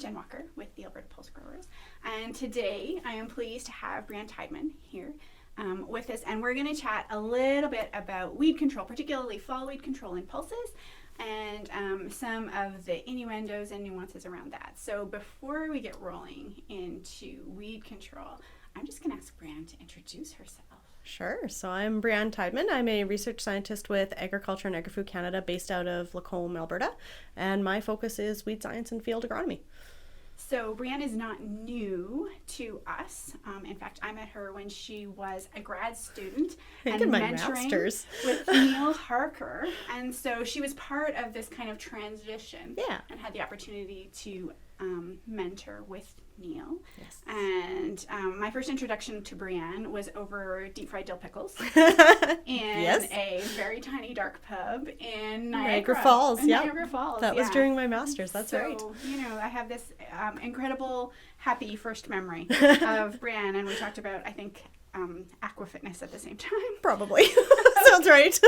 Jen Walker with the Alberta Pulse Growers, and today I am pleased to have Brianne Tidemann here with us, and we're going to chat a little bit about weed control, particularly fall weed control in pulses, and some of the innuendos and nuances around that. So before we get rolling into weed control, I'm just going to ask Brianne to introduce herself. Sure. So I'm Brianne Tidemann. I'm a research scientist with Agriculture and Agri-Food Canada based out of Lacombe, Alberta, and my focus is weed science and field agronomy. So Brianne is not new to us. In fact, I met her when she was a grad student and mentoring masters. with Neil Harker. And so she was part of this kind of transition and had the opportunity to mentor with Neil. Yes. And my first introduction to Brianne was over deep fried dill pickles in a very tiny dark pub in Niagara Falls. Niagara Falls. That was during my master's. That's right. So, I have this incredible, happy first memory of Brianne, and we talked about, I think, aqua fitness at the same time. Probably. Sounds right.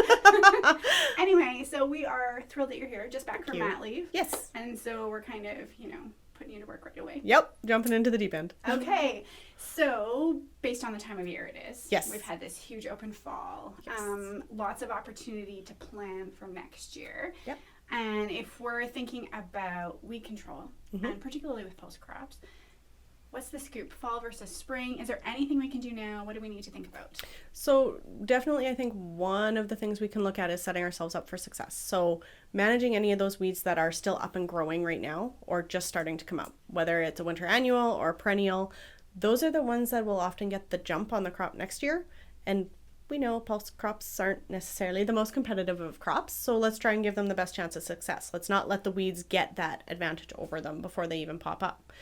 Anyway, so we are thrilled that you're here, just back from mat leave. Yes. And so we're kind of, putting you to work right away. Yep. Jumping into the deep end. Okay. So based on the time of year it is, yes, we've had this huge open fall. Yes. Lots of opportunity to plan for next year. Yep. And if we're thinking about weed control, and particularly with pulse crops, what's the scoop? Fall versus spring? Is there anything we can do now? What do we need to think about? So definitely, I think one of the things we can look at is setting ourselves up for success. So managing any of those weeds that are still up and growing right now or just starting to come up, whether it's a winter annual or perennial, those are the ones that will often get the jump on the crop next year. And we know pulse crops aren't necessarily the most competitive of crops, so let's try and give them the best chance of success. Let's not let the weeds get that advantage over them before they even pop up.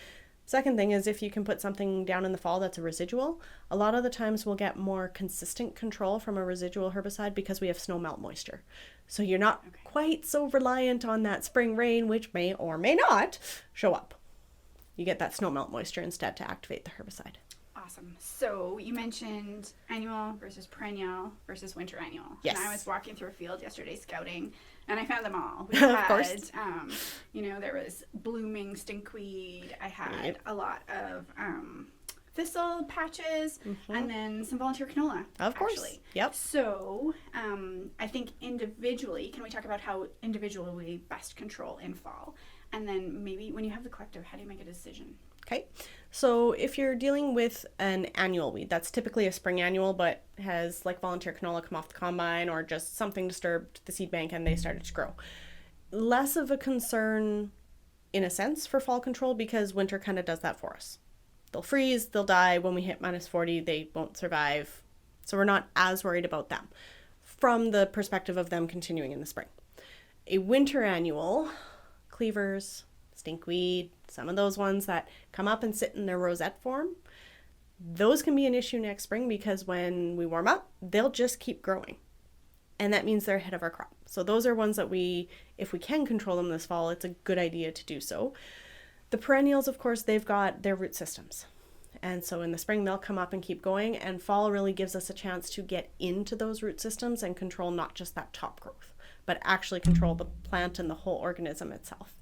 Second thing is, if you can put something down in the fall that's a residual, a lot of the times we'll get more consistent control from a residual herbicide because we have snow melt moisture. So you're not quite so reliant on that spring rain, which may or may not show up. You get that snow melt moisture instead to activate the herbicide. Awesome. So you mentioned annual versus perennial versus winter annual. Yes. And I was walking through a field yesterday scouting, and I found them all. We Of had, course. There was blooming stinkweed. I had a lot of thistle patches, and then some volunteer canola. Of course. Actually. Yep. So I think individually, can we talk about how individually we best control in fall? And then maybe when you have the collective, how do you make a decision? Okay, so if you're dealing with an annual weed, that's typically a spring annual, but has like volunteer canola come off the combine or just something disturbed the seed bank and they started to grow. Less of a concern in a sense for fall control because winter kind of does that for us. They'll freeze, they'll die. When we hit minus 40, they won't survive. So we're not as worried about them from the perspective of them continuing in the spring. A winter annual, cleavers, stinkweed, some of those ones that come up and sit in their rosette form, those can be an issue next spring because when we warm up, they'll just keep growing. And that means they're ahead of our crop. So those are ones that if we can control them this fall, it's a good idea to do so. The perennials, of course, they've got their root systems. And so in the spring, they'll come up and keep going. And fall really gives us a chance to get into those root systems and control not just that top growth, but actually control the plant and the whole organism itself.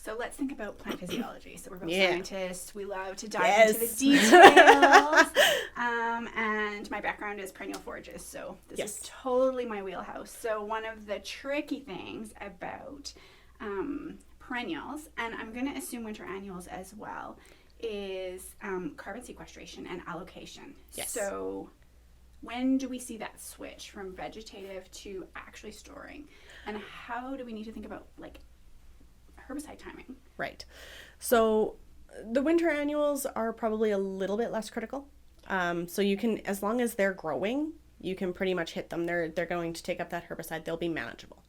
So let's think about plant physiology. So we're both scientists. We love to dive into the details. And my background is perennial forages, so this is totally my wheelhouse. So one of the tricky things about perennials, and I'm going to assume winter annuals as well, is carbon sequestration and allocation. Yes. So when do we see that switch from vegetative to actually storing? And how do we need to think about herbicide timing? Right. So the winter annuals are probably a little bit less critical. So you can, as long as they're growing, you can pretty much hit them. They're going to take up that herbicide. They'll be manageable.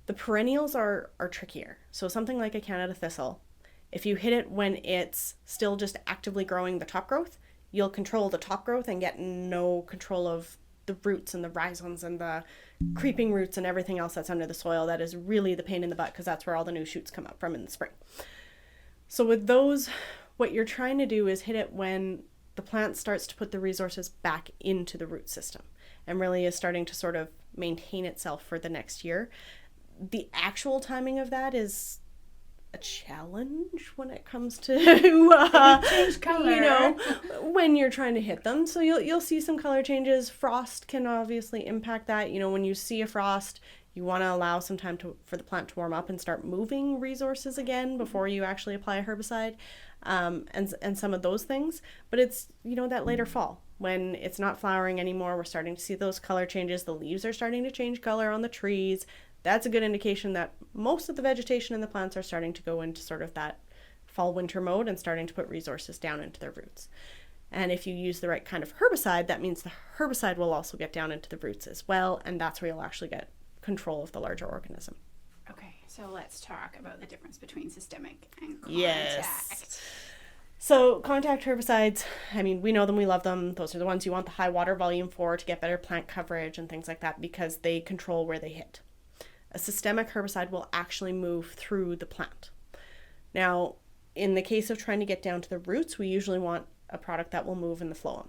The perennials are trickier. So something like a Canada thistle, if you hit it when it's still just actively growing the top growth, you'll control the top growth and get no control of the roots and the rhizomes and the creeping roots and everything else that's under the soil. That is really the pain in the butt because that's where all the new shoots come up from in the spring. So with those, what you're trying to do is hit it when the plant starts to put the resources back into the root system and really is starting to sort of maintain itself for the next year. The actual timing of that is a challenge when it comes to change color. you know, when you're trying to hit them. So you'll see some color changes. Frost can obviously impact that. You know, when you see a frost, you want to allow some time for the plant to warm up and start moving resources again before you actually apply a herbicide, and some of those things. But it's, you know, that later fall when it's not flowering anymore, we're starting to see those color changes. The leaves are starting to change color on the trees. That's a good indication that most of the vegetation in the plants are starting to go into sort of that fall-winter mode and starting to put resources down into their roots. And if you use the right kind of herbicide, that means the herbicide will also get down into the roots as well, and that's where you'll actually get control of the larger organism. Okay, so let's talk about the difference between systemic and contact. Yes. So contact herbicides, I mean, we know them, we love them. Those are the ones you want the high water volume for to get better plant coverage and things like that because they control where they hit. A systemic herbicide will actually move through the plant. Now, in the case of trying to get down to the roots, we usually want a product that will move in the phloem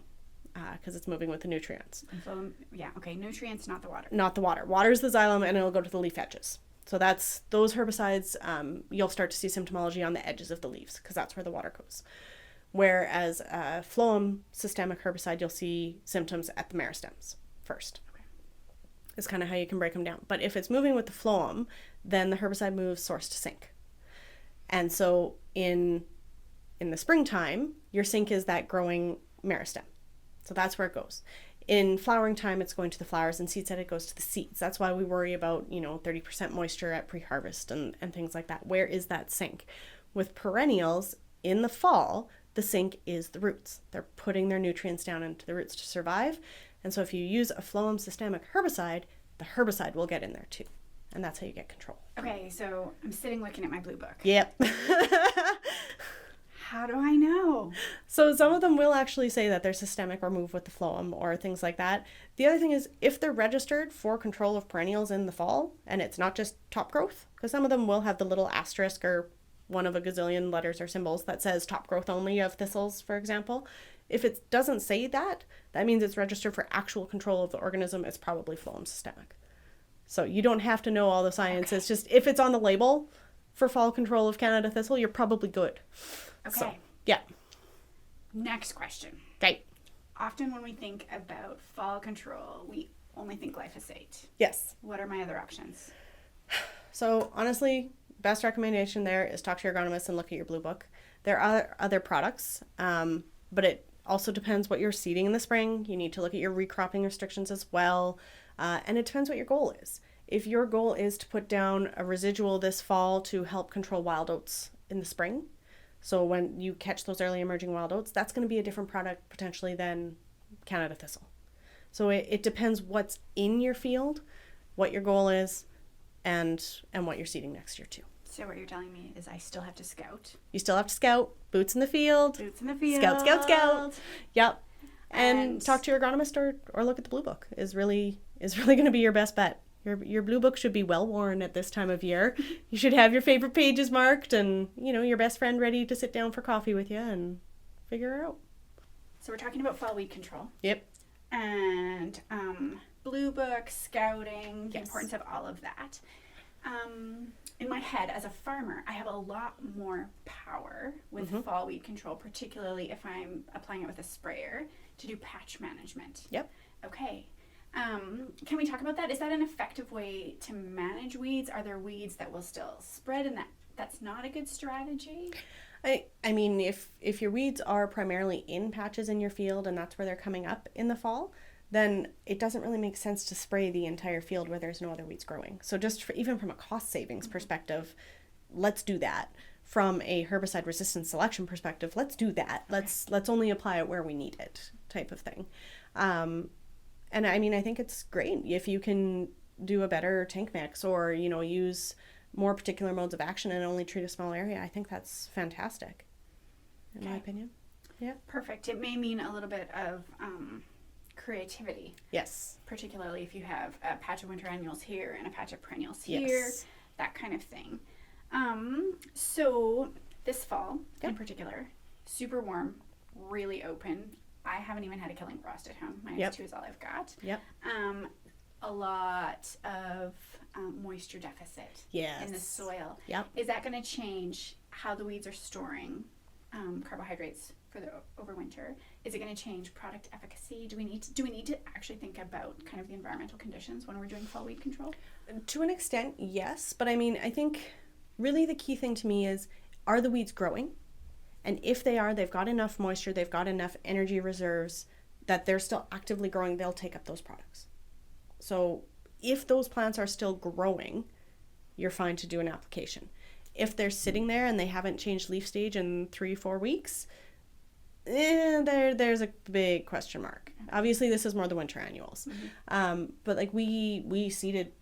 because it's moving with the nutrients. Phloem, yeah, okay, nutrients, not the water. Not the water. Water is the xylem and it'll go to the leaf edges. So that's those herbicides, you'll start to see symptomology on the edges of the leaves because that's where the water goes. Whereas phloem systemic herbicide, you'll see symptoms at the meristems first. Okay. Is kind of how you can break them down. But if it's moving with the phloem, then the herbicide moves source to sink. And so in the springtime, your sink is that growing meristem. So that's where it goes. In flowering time, it's going to the flowers, and seed set, it goes to the seeds. That's why we worry about, 30% moisture at pre-harvest and things like that. Where is that sink? With perennials, in the fall, the sink is the roots. They're putting their nutrients down into the roots to survive. And so if you use a phloem systemic herbicide, the herbicide will get in there too. And that's how you get control. Okay, so I'm sitting looking at my blue book. Yep. How do I know? So some of them will actually say that they're systemic or move with the phloem or things like that. The other thing is if they're registered for control of perennials in the fall, and it's not just top growth, because some of them will have the little asterisk or one of a gazillion letters or symbols that says top growth only of thistles, for example. If it doesn't say that, that means it's registered for actual control of the organism. It's probably phloem systemic. So you don't have to know all the science. Okay. It's just if it's on the label for fall control of Canada thistle, you're probably good. Okay. So, yeah. Next question. Okay. Often when we think about fall control, we only think glyphosate. Yes. What are my other options? So honestly, best recommendation there is talk to your agronomist and look at your blue book. There are other products, but it also depends what you're seeding in the spring. You need to look at your recropping restrictions as well. And it depends what your goal is. If your goal is to put down a residual this fall to help control wild oats in the spring, so when you catch those early emerging wild oats, that's going to be a different product potentially than Canada thistle. So it depends what's in your field, what your goal is, and what you're seeding next year too. So what you're telling me is I still have to scout. You still have to scout. Boots in the field. Boots in the field. Scout, scout, scout. Yep. And talk to your agronomist or look at the blue book is really going to be your best bet. Your blue book should be well worn at this time of year. You should have your favorite pages marked and, your best friend ready to sit down for coffee with you and figure it out. So we're talking about fall weed control. Yep. And blue book, scouting, the Yes. importance of all of that. In my head, as a farmer, I have a lot more power with fall weed control, particularly if I'm applying it with a sprayer to do patch management. Yep. Okay. Can we talk about that? Is that an effective way to manage weeds? Are there weeds that will still spread and that's not a good strategy? I mean, if your weeds are primarily in patches in your field and that's where they're coming up in the fall, then it doesn't really make sense to spray the entire field where there's no other weeds growing. So just even from a cost savings perspective, let's do that. From a herbicide resistance selection perspective, let's do that. Okay. Let's only apply it where we need it, type of thing. And I mean, I think it's great if you can do a better tank mix or, use more particular modes of action and only treat a small area. I think that's fantastic, in my opinion. Yeah. Perfect. It may mean a little bit of creativity. Yes. Particularly if you have a patch of winter annuals here and a patch of perennials here, yes. That kind of thing. So this fall in particular, super warm, really open. I haven't even had a killing frost at home. -2 is all I've got. Yep. a lot of moisture deficit Yes. in the soil. Yep. Is that going to change how the weeds are storing carbohydrates for the overwinter? Is it going to change product efficacy? Do we need to actually think about kind of the environmental conditions when we're doing fall weed control? To an extent, yes. But I mean, I think really the key thing to me is, are the weeds growing? And if they are, they've got enough moisture, they've got enough energy reserves that they're still actively growing, they'll take up those products. So if those plants are still growing, you're fine to do an application. If they're sitting there and they haven't changed leaf stage in 3-4 weeks, there's a big question mark. Obviously, this is more the winter annuals. But like we seeded,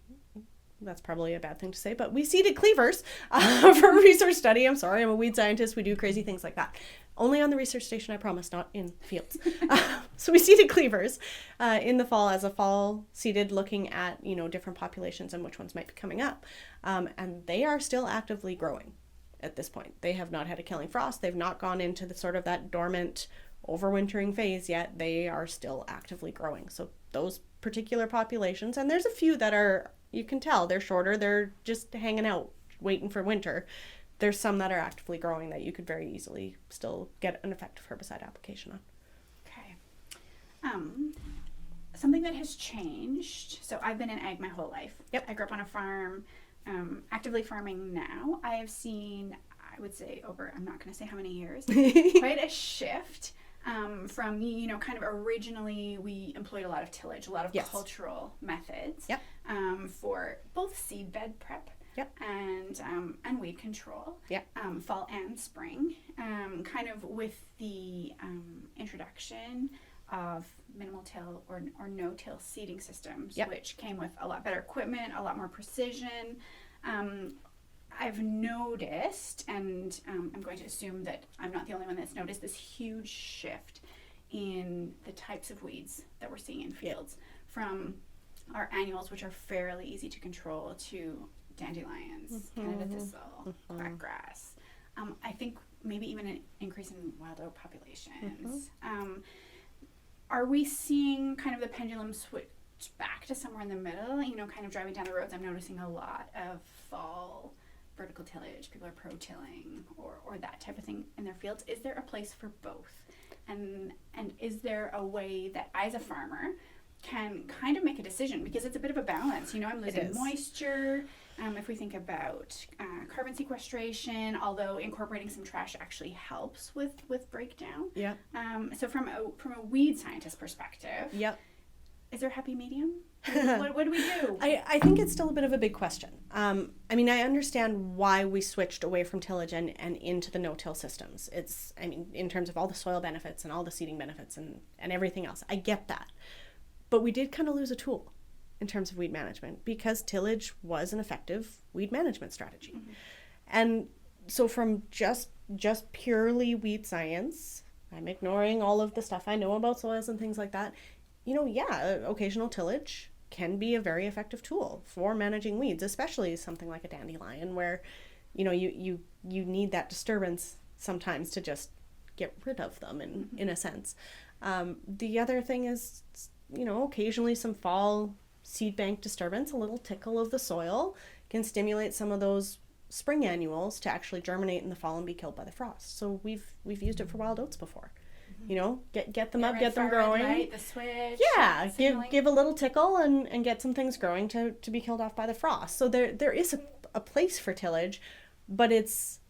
that's probably a bad thing to say, but we seeded cleavers for a research study. I'm sorry, I'm a weed scientist. We do crazy things like that. Only on the research station, I promise, not in fields. So we seeded cleavers in the fall as a fall seeded, looking at, different populations and which ones might be coming up. And they are still actively growing at this point. They have not had a killing frost. They've not gone into the sort of that dormant overwintering phase yet. They are still actively growing. So those particular populations, and there's a few that are, you can tell they're shorter, they're just hanging out waiting for winter. There's some that are actively growing that you could very easily still get an effective herbicide application on. Okay. Something that has changed. So I've been in ag my whole life. Yep. I grew up on a farm, actively farming now. I have seen, I would say over, I'm not going to say how many years, quite a shift from, kind of originally we employed a lot of tillage, a lot of cultural methods for both seed bed prep and weed control, fall and spring, kind of with the introduction of minimal till or no-till seeding systems, which came with a lot better equipment, a lot more precision. I've noticed, and I'm going to assume that I'm not the only one that's noticed, this huge shift in the types of weeds that we're seeing in fields, from our annuals, which are fairly easy to control, to dandelions, Canada thistle, blackgrass. I think maybe even an increase in wild oat populations. Are we seeing kind of the pendulum switch back to somewhere in the middle? Kind of driving down the roads, I'm noticing a lot of fall vertical tillage. People are pro-tilling or that type of thing in their fields. Is there a place for both? And is there a way that I, as a farmer, can kind of make a decision? Because it's a bit of a balance. I'm losing moisture. If we think about carbon sequestration, although incorporating some trash actually helps with breakdown. Yeah. So from a weed scientist perspective, is there a happy medium? What do we do? I think it's still a bit of a big question. I mean, I understand why we switched away from tillage and into the no-till systems. In terms of all the soil benefits and all the seeding benefits and everything else, I get that. But we did kind of lose a tool in terms of weed management, because tillage was an effective weed management strategy. Mm-hmm. And so from just purely weed science, I'm ignoring all of the stuff I know about soils and things like that. Occasional tillage can be a very effective tool for managing weeds, especially something like a dandelion, where, you need that disturbance sometimes to just get rid of them in a sense. The other thing is, occasionally some fall seed bank disturbance, a little tickle of the soil, can stimulate some of those spring annuals to actually germinate in the fall and be killed by the frost. So we've used it for wild oats before. Get them up, get them growing. Light, the switch. Yeah, give a little tickle and get some things growing to be killed off by the frost. So there is a place for tillage, but it's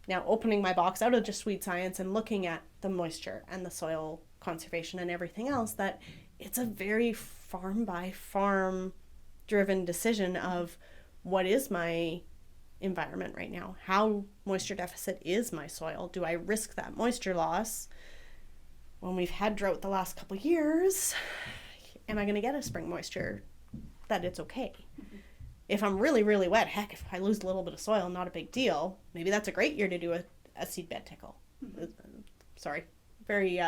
now opening my box out of just weed science and looking at the moisture and the soil conservation and everything else, that it's a very farm by farm driven decision of what is my environment right now? How moisture deficit is my soil? Do I risk that moisture loss? When we've had drought the last couple of years, am I going to get a spring moisture that it's okay? Mm-hmm. If I'm really, really wet, heck, if I lose a little bit of soil, not a big deal. Maybe that's a great year to do a seed bed tickle. Mm-hmm. Sorry, very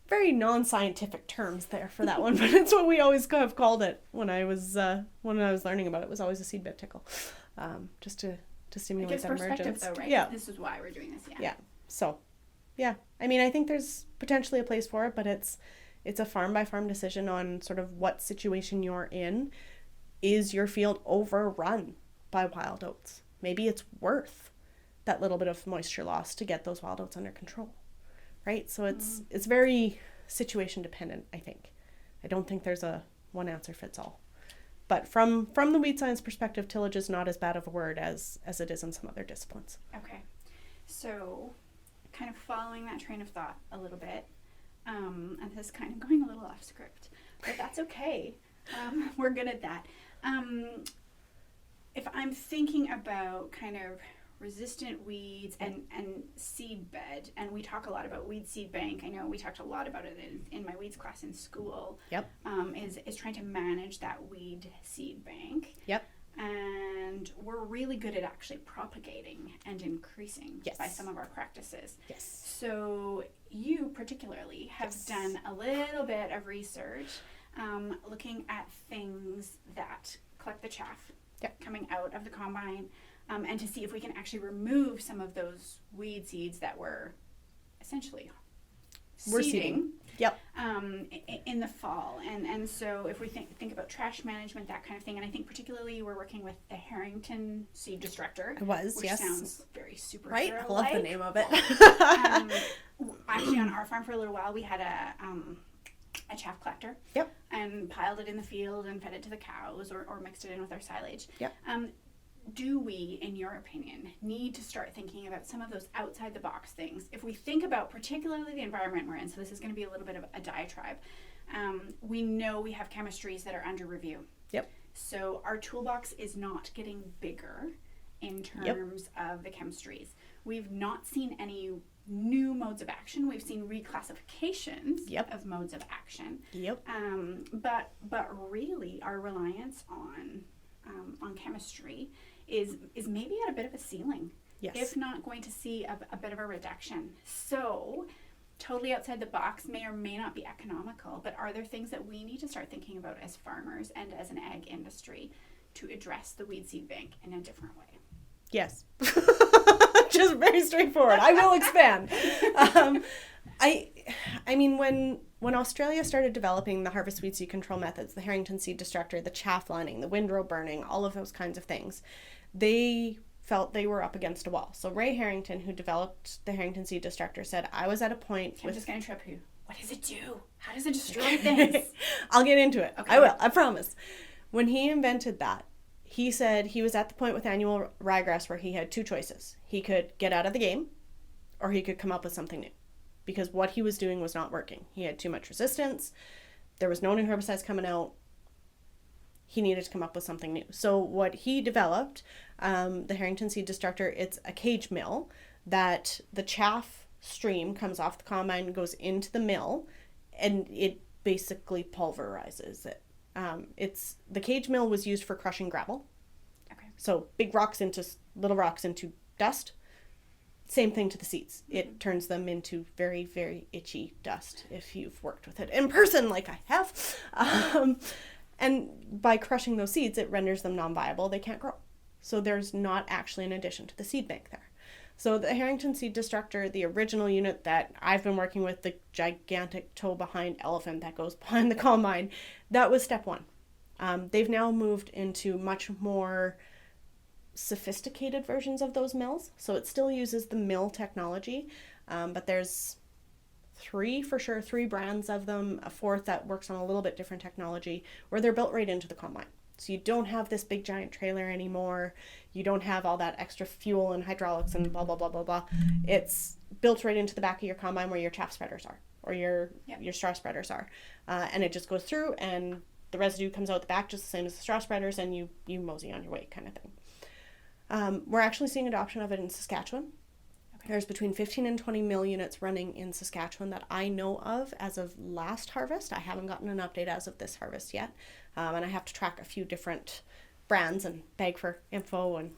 very non-scientific terms there for that one, but it's what we always have called it when I was learning about it. It was always a seed bed tickle, just to stimulate that emergence. Perspective, though, right? Yeah. This is why we're doing this. Yeah. So, yeah. I mean, I think there's potentially a place for it, but it's It's a farm by farm decision on sort of what situation you're in. Is your field overrun by wild oats? Maybe it's worth that little bit of moisture loss to get those wild oats under control, right? So it's very situation dependent, I think. I don't think there's a one answer fits all. But from the weed science perspective, tillage is not as bad of a word as it is in some other disciplines. Okay. So kind of following that train of thought a little bit, and this is kind of going a little off script, but that's okay. We're good at that. If I'm thinking about kind of resistant weeds and seed bed, and we talk a lot about weed seed bank. I know we talked a lot about it in my weeds class in school. Yep. Is trying to manage that weed seed bank. Yep. And we're really good at actually propagating and increasing by some of our practices. Yes. So you particularly have done a little bit of research looking at things that collect the chaff coming out of the combine, and to see if we can actually remove some of those weed seeds that we're essentially seeding. Yep. In the fall, and so if we think about trash management, that kind of thing, and I think particularly we're working with the Harrington seed destructor. Which sounds very super. Right, I love the name of it. Actually, on our farm for a little while, we had a chaff collector. Yep. And piled it in the field and fed it to the cows, or mixed it in with our silage. Yep. Do we, in your opinion, need to start thinking about some of those outside the box things? If we think about particularly the environment we're in, so this is going to be a little bit of a diatribe, we know we have chemistries that are under review. Yep. So our toolbox is not getting bigger in terms of the chemistries. We've not seen any new modes of action. We've seen reclassifications of modes of action. Yep. But really our reliance on chemistry is maybe at a bit of a ceiling, if not going to see a bit of a reduction. So totally outside the box may or may not be economical, but are there things that we need to start thinking about as farmers and as an ag industry to address the weed seed bank in a different way? Yes. Just very straightforward. I will expand. I mean, when Australia started developing the harvest weed seed control methods, the Harrington seed destructor, the chaff lining, the windrow burning, all of those kinds of things, they felt they were up against a wall. So Ray Harrington, who developed the Harrington seed destructor, said, I was at a point I'm just going to interrupt you. What does it do? How does it destroy things? I'll get into it. Okay. I will. I promise. When he invented that, he said he was at the point with annual ryegrass where he had two choices. He could get out of the game, or he could come up with something new, because what he was doing was not working. He had too much resistance. There was no new herbicides coming out. He needed to come up with something new. So what he developed, the Harrington seed destructor, it's a cage mill that the chaff stream comes off the combine, goes into the mill, and it basically pulverizes it. The cage mill was used for crushing gravel. Okay. So big rocks into little rocks into dust. Same thing to the seeds. It turns them into very, very itchy dust if you've worked with it in person like I have. And by crushing those seeds, it renders them non-viable. They can't grow. So there's not actually an addition to the seed bank there. So the Harrington seed destructor, the original unit that I've been working with, the gigantic toe behind elephant that goes behind the combine, that was step one. They've now moved into much more sophisticated versions of those mills. So it still uses the mill technology, but there's three brands of them, a fourth that works on a little bit different technology, where they're built right into the combine. So you don't have this big giant trailer anymore. You don't have all that extra fuel and hydraulics and blah, blah, blah, blah, blah. It's built right into the back of your combine where your chaff spreaders are, or your straw spreaders are. And it just goes through, and the residue comes out the back just the same as the straw spreaders, and you mosey on your way kind of thing. We're actually seeing adoption of it in Saskatchewan. Okay. There's between 15 and 20 mill units running in Saskatchewan that I know of as of last harvest. I haven't gotten an update as of this harvest yet. And I have to track a few different brands and beg for info and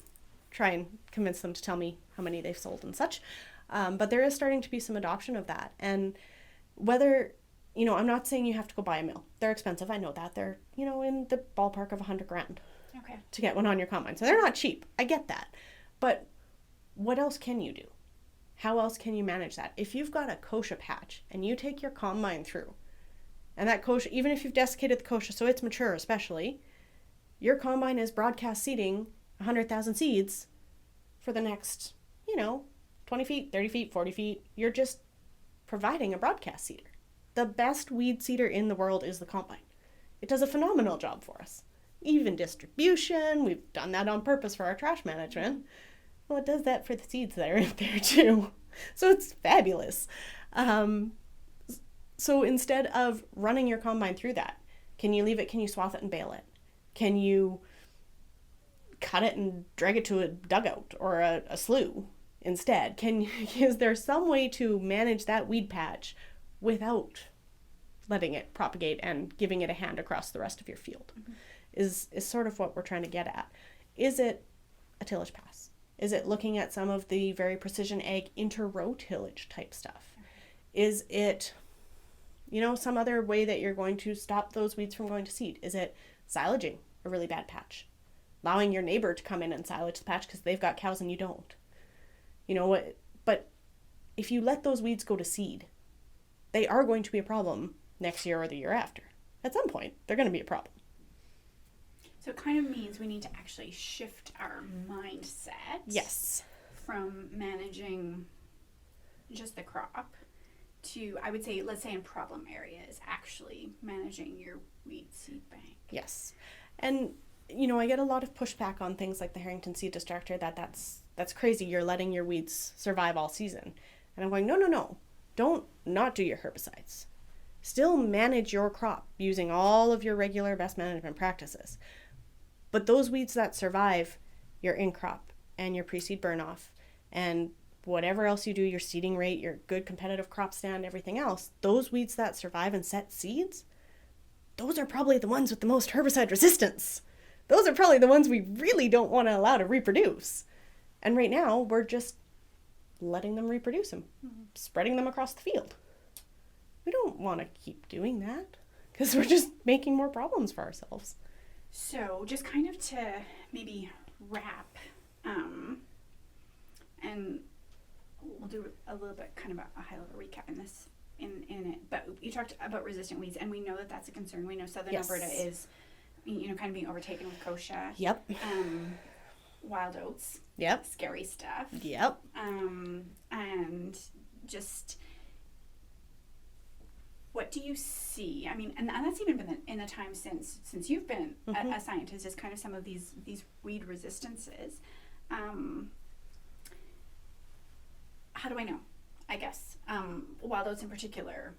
try and convince them to tell me how many they've sold and such. But there is starting to be some adoption of that. And whether, I'm not saying you have to go buy a mill. They're expensive. I know that. They're, in the ballpark of $100,000 to get one on your combine. So they're not cheap. I get that. But what else can you do? How else can you manage that? If you've got a kochia patch and you take your combine through And that kochia, even if you've desiccated the kochia so it's mature especially, your combine is broadcast seeding 100,000 seeds for the next, 20 feet, 30 feet, 40 feet. You're just providing a broadcast seeder. The best weed seeder in the world is the combine. It does a phenomenal job for us. Even distribution, we've done that on purpose for our trash management. Well, it does that for the seeds that are in there too. So it's fabulous. So instead of running your combine through that, can you leave it? Can you swath it and bale it? Can you cut it and drag it to a dugout or a slough instead? Is there some way to manage that weed patch without letting it propagate and giving it a hand across the rest of your field? Mm-hmm. Is sort of what we're trying to get at. Is it a tillage pass? Is it looking at some of the very precision ag inter-row tillage type stuff? Is it, some other way that you're going to stop those weeds from going to seed? Is it silaging a really bad patch? Allowing your neighbor to come in and silage the patch because they've got cows and you don't? But if you let those weeds go to seed, they are going to be a problem next year or the year after. At some point, they're going to be a problem. So it kind of means we need to actually shift our mindset. Yes. From managing just the crop to, I would say, let's say in problem areas, actually managing your weed seed bank. Yes. And, I get a lot of pushback on things like the Harrington seed distractor that's crazy. You're letting your weeds survive all season. And I'm going, no. Don't not do your herbicides. Still manage your crop using all of your regular best management practices. But those weeds that survive your in-crop and your pre-seed burn-off and whatever else you do, your seeding rate, your good competitive crop stand, everything else, those weeds that survive and set seeds, those are probably the ones with the most herbicide resistance. Those are probably the ones we really don't want to allow to reproduce. And right now, we're just letting them reproduce them, spreading them across the field. We don't want to keep doing that because we're just making more problems for ourselves. So just kind of to maybe wrap, and we'll do a little bit kind of a high-level recap in this, in it. But you talked about resistant weeds, and we know that that's a concern. We know Southern Alberta is, kind of being overtaken with kochia. Yep. Wild oats. Yep. Scary stuff. Yep. And just, what do you see? I mean, and that's even been in the time since you've been a scientist, is kind of some of these weed resistances. How do I know? I guess wild oats in particular.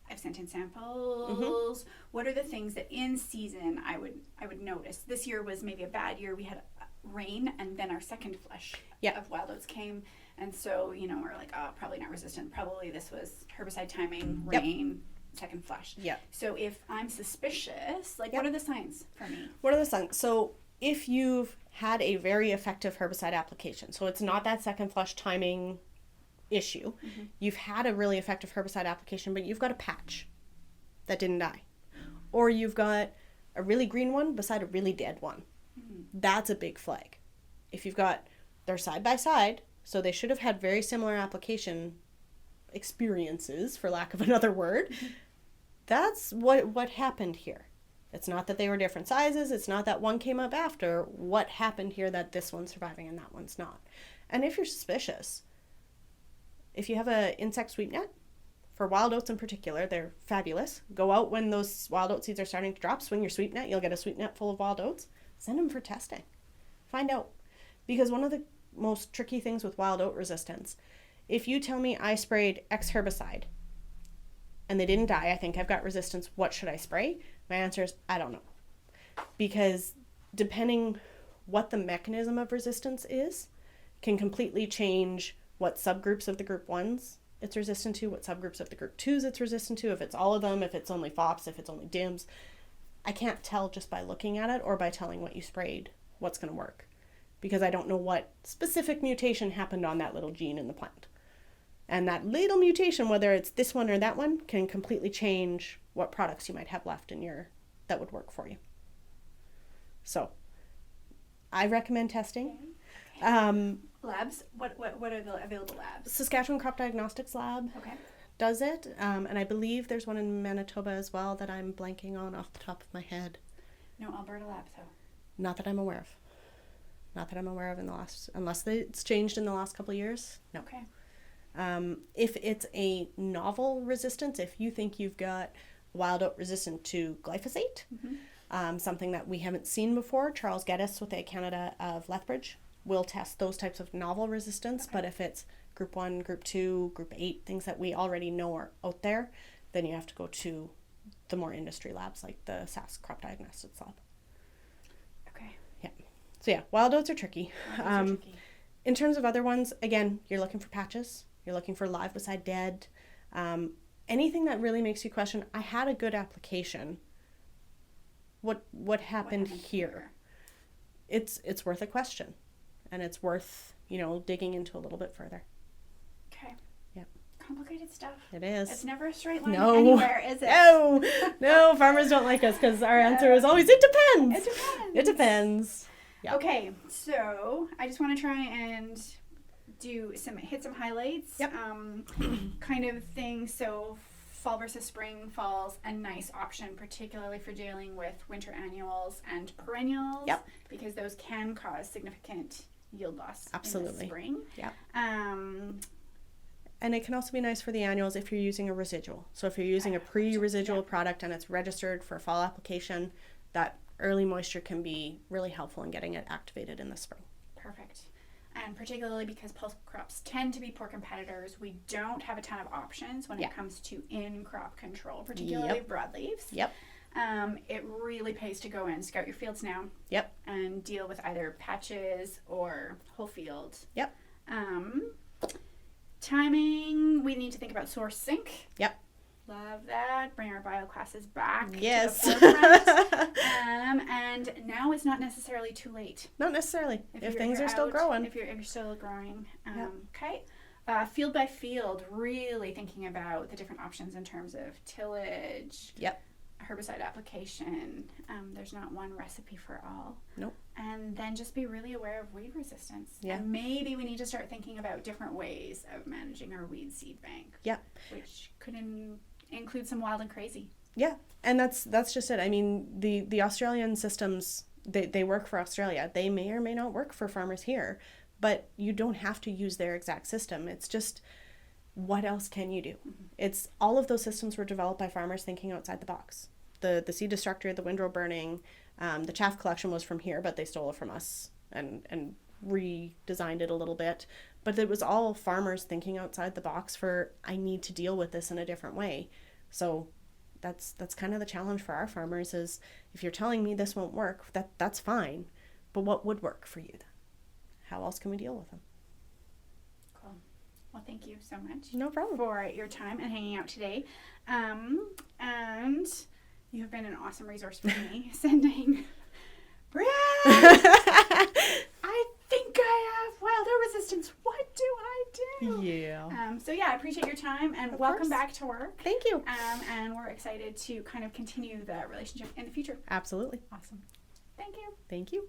I've sent in samples. What are the things that in season I would notice? This year was maybe a bad year. We had rain, and then our second flush of wild oats came, and so we're like, oh, probably not resistant. Probably this was herbicide timing, rain. Second flush. Yeah. So if I'm suspicious, what are the signs for me? What are the signs? So if you've had a very effective herbicide application, so it's not that second flush timing issue, you've had a really effective herbicide application, but you've got a patch that didn't die, or you've got a really green one beside a really dead one, that's a big flag. If you've got, they're side by side, so they should have had very similar application experiences, for lack of another word. That's what happened here. It's not that they were different sizes. It's not that one came up after. What happened here that this one's surviving and that one's not? And if you're suspicious, if you have an insect sweep net, for wild oats in particular, they're fabulous. Go out when those wild oat seeds are starting to drop, swing your sweep net. You'll get a sweep net full of wild oats. Send them for testing. Find out. Because one of the most tricky things with wild oat resistance, if you tell me I sprayed X herbicide and they didn't die, I think I've got resistance, what should I spray? My answer is, I don't know. Because depending what the mechanism of resistance is, can completely change what subgroups of the group 1s it's resistant to, what subgroups of the group 2s it's resistant to, if it's all of them, if it's only FOPs, if it's only DIMs. I can't tell just by looking at it or by telling what you sprayed what's going to work, because I don't know what specific mutation happened on that little gene in the plant. And that little mutation, whether it's this one or that one, can completely change what products you might have left in that would work for you. So I recommend testing. Okay. Labs? What are the available labs? Saskatchewan Crop Diagnostics Lab. Okay. does it, and I believe there's one in Manitoba as well that I'm blanking on off the top of my head. No Alberta Lab, though. Not that I'm aware of. Not that I'm aware of in the last, unless it's changed in the last couple of years. No. Okay. If it's a novel resistance, if you think you've got wild oat resistant to glyphosate, something that we haven't seen before, Charles Geddes with A Canada of Lethbridge will test those types of novel resistance. Okay. But if it's group 1, group 2, group 8, things that we already know are out there, then you have to go to the more industry labs like the SAS Crop Diagnostics Lab. Okay. Yeah. So yeah, wild oats are tricky. Wild oats are tricky. In terms of other ones, again, you're looking for patches. You're looking for live beside dead. Anything that really makes you question, I had a good application. What happened here? It's worth a question. And it's worth, digging into a little bit further. Okay. Yep. Complicated stuff. It is. It's never a straight line No. anywhere, is it? No, farmers don't like us because our answer is always, it depends. It depends. It depends. Yeah. Okay, so I just want to try and hit some highlights. Yep. Kind of thing. So fall versus spring, fall's a nice option, particularly for dealing with winter annuals and perennials. Yep. Because those can cause significant yield loss. Absolutely. In the spring. Yep. And And it can also be nice for the annuals if you're using a residual. So if you're using a pre-residual product and it's registered for fall application, that early moisture can be really helpful in getting it activated in the spring. Perfect. And particularly because pulse crops tend to be poor competitors, we don't have a ton of options when it comes to in-crop control, particularly broadleaves. Yep. It really pays to go in, scout your fields now. Yep. And deal with either patches or whole field. Yep. Timing, we need to think about source sink. Yep. Love that. Bring our bio classes back. Yes. To the forefront. And now is not necessarily too late. Not necessarily. If things you're are still growing. If you're still growing. Yep. Okay. Field by field, really thinking about the different options in terms of tillage. Yep. Herbicide application. There's not one recipe for all. Nope. And then just be really aware of weed resistance. Yeah. And maybe we need to start thinking about different ways of managing our weed seed bank. Yep. Which could include some wild and crazy. Yeah. And that's just it. I mean, the Australian systems, they work for Australia. They may or may not work for farmers here, but you don't have to use their exact system. It's just, what else can you do? Mm-hmm. It's all of those systems were developed by farmers thinking outside the box. The seed destructor, the windrow burning, the chaff collection was from here, but they stole it from us and redesigned it a little bit. But it was all farmers thinking outside the box for, I need to deal with this in a different way. So that's kind of the challenge for our farmers is, if you're telling me this won't work, that's fine. But what would work for you then? How else can we deal with them? Cool. Well, thank you so much. No problem. For your time and hanging out today. And you have been an awesome resource for me. Sending, Brian, I think I have wild oat resistance. What do I do? Yeah. So yeah, I appreciate your time and Of welcome course. back to work. Thank you. And we're excited to kind of continue the relationship in the future. Absolutely. Awesome. Thank you. Thank you.